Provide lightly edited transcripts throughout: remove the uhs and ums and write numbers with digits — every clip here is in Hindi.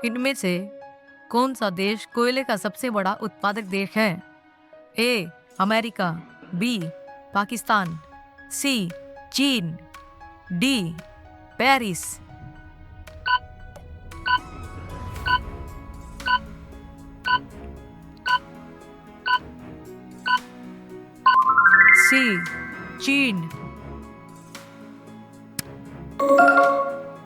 इनमें से कौन सा देश कोयले का सबसे बड़ा उत्पादक देश है? ए अमेरिका, बी पाकिस्तान, सी चीन, डी पेरिस। सी चीन।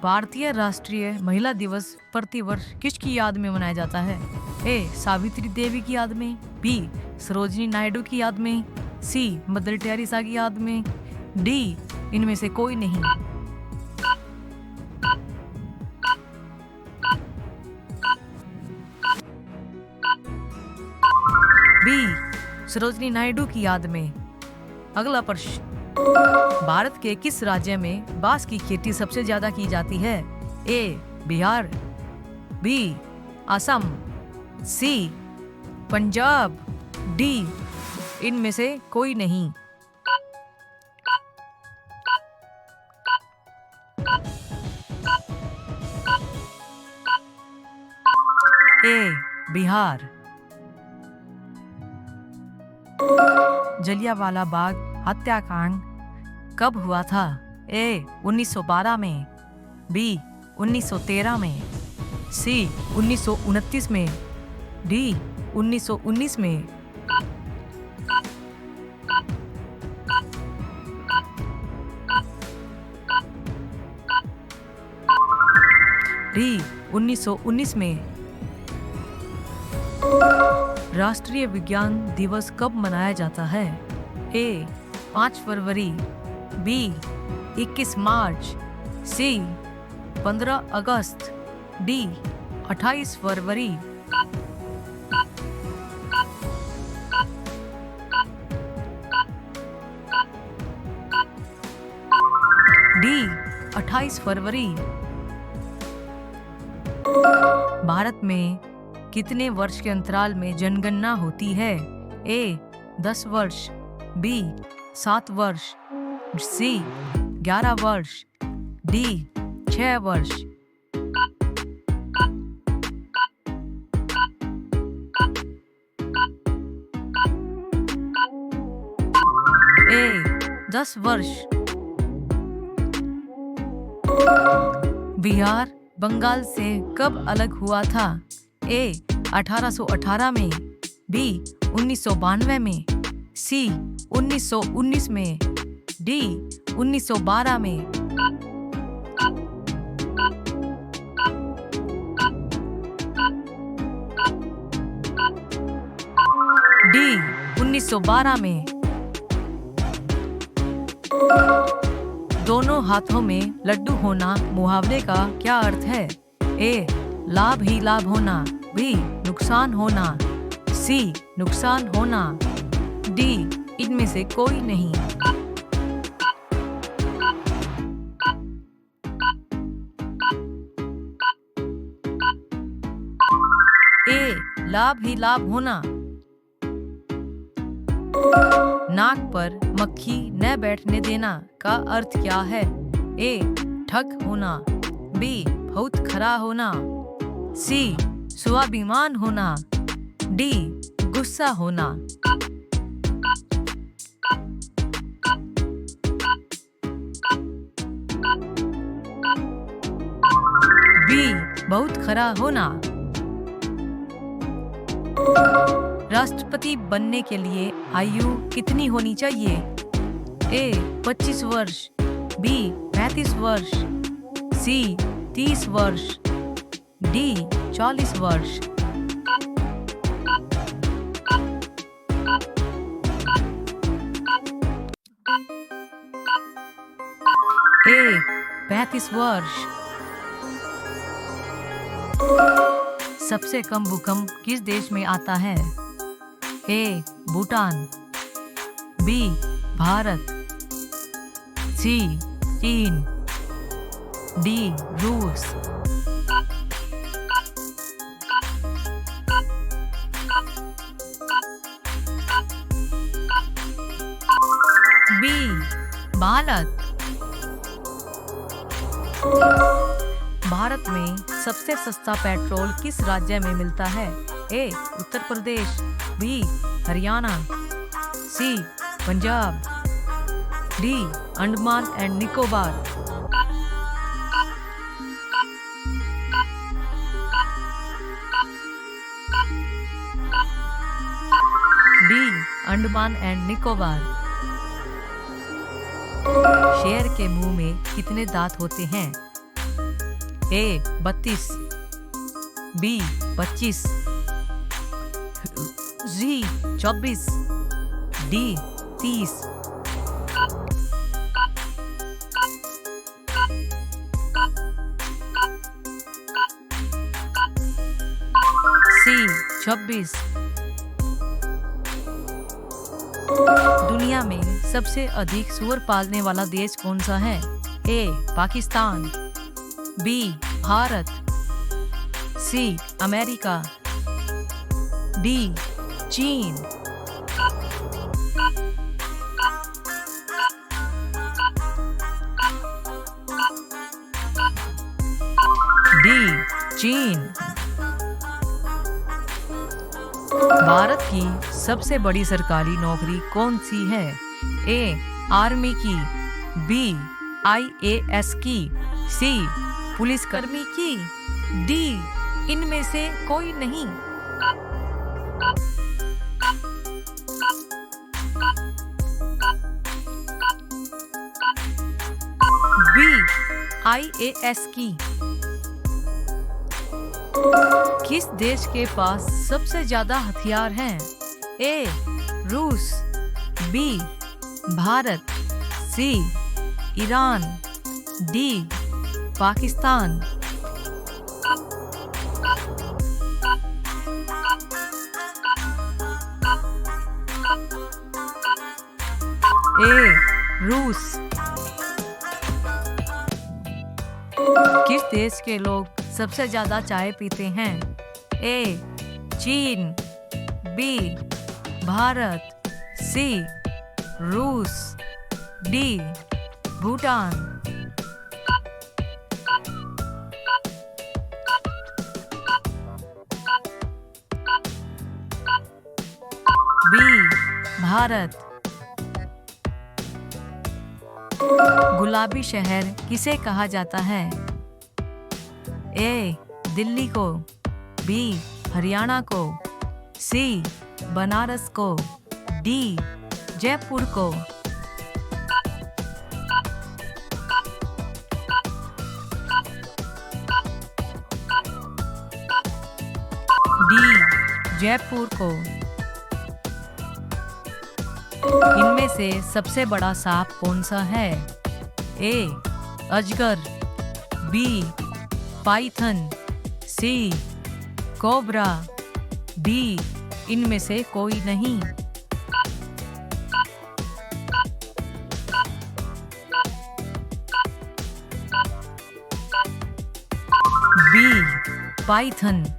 भारतीय राष्ट्रीय महिला दिवस प्रतिवर्ष किसकी याद में मनाया जाता है? ए सावित्री देवी की याद में, बी सरोजिनी नायडू की याद में, सी मदर टेरेसा की याद में, डी इनमें से कोई नहीं। बी सरोजिनी नायडू की याद में। अगला प्रश्न, भारत के किस राज्य में बांस की खेती सबसे ज्यादा की जाती है? ए बिहार, बी असम, सी पंजाब, डी इनमें से कोई नहीं। ए बिहार। जलियांवाला बाग हत्याकांड कब हुआ था? ए 1912 में, बी 1913 में, सी 1929 में, डी 1919 में। डी 1919 में। राष्ट्रीय विज्ञान दिवस कब मनाया जाता है? ए 5 फरवरी, बी 21 मार्च, सी 15 अगस्त, डी 28 फरवरी। डी 28 फरवरी। भारत में कितने वर्ष के अंतराल में जनगणना होती है? ए 10 वर्ष, बी 7 वर्ष, सी 11 वर्ष, डी 6 वर्ष। ए 10 वर्ष। बिहार बंगाल से कब अलग हुआ था? ए 1818 में, बी 1992 में, सी 1919 में, डी 1912 में। डी 1912 में। दोनों हाथों में लड्डू होना मुहावरे का क्या अर्थ है? ए लाभ ही लाभ होना, बी नुकसान होना, सी नुकसान होना, डी इनमें से कोई नहीं। ए लाभ ही लाभ होना। नाक पर मक्खी न बैठने देना का अर्थ क्या है? ए ठग होना, बी बहुत खरा होना, सी स्वाभिमान होना, डी गुस्सा होना। बी बहुत खरा होना। राष्ट्रपति बनने के लिए आयु कितनी होनी चाहिए? ए 25 वर्ष, बी 35 वर्ष, सी 30 वर्ष, डी 40 वर्ष। ए 35 वर्ष। सबसे कम भूकंप किस देश में आता है? ए भूटान, बी भारत, सी चीन, डी रूस। बी भारत। भारत में सबसे सस्ता पेट्रोल किस राज्य में मिलता है? A. Uttar Pradesh, B. Haryana, C. Punjab, D. Andaman and Nicobar. D. Andaman and Nicobar. शेर के मुंह में कितने दांत होते हैं? A. 32, B. 25, C. 24, D. 30। C. 26। दुनिया में सबसे अधिक सूअर पालने वाला देश कौन सा है? A. Pakistan, B. Bharat, C. America, D. चीन। डी. चीन। भारत की सबसे बड़ी सरकारी नौकरी कौन सी है? ए. आर्मी की, बी. IAS की, सी. पुलिसकर्मी की, डी. इनमें से कोई नहीं। बी. IAS की। किस देश के पास सबसे ज्यादा हथियार हैं? ए. रूस, B. Bharat, C. Iran, D. Pakistan. A. रूस। किस देश के लोग सबसे ज्यादा चाय पीते हैं? ए. चीन, बी. भारत, सी. रूस, डी. भूटान। बी. भारत। गुलाबी शहर किसे कहा जाता है? ए. दिल्ली को, बी. हरियाणा को, सी. बनारस को, डी. जयपुर को। डी. जयपुर को। इनमें से सबसे बड़ा सांप कौन सा है? ए. अजगर, B. Python, C. Cobra, D. इनमें से कोई नहीं। बी. पाइथन।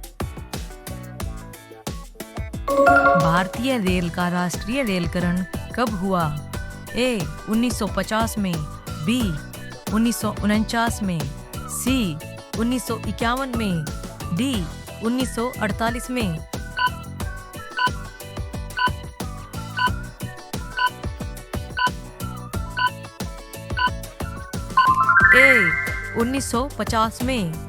भारतीय रेल का राष्ट्रीय रेलकरण कब हुआ? ए. 1950 में, बी. 1949 में, सी. 1951 में, डी. 1948 में। ए. 1950 में।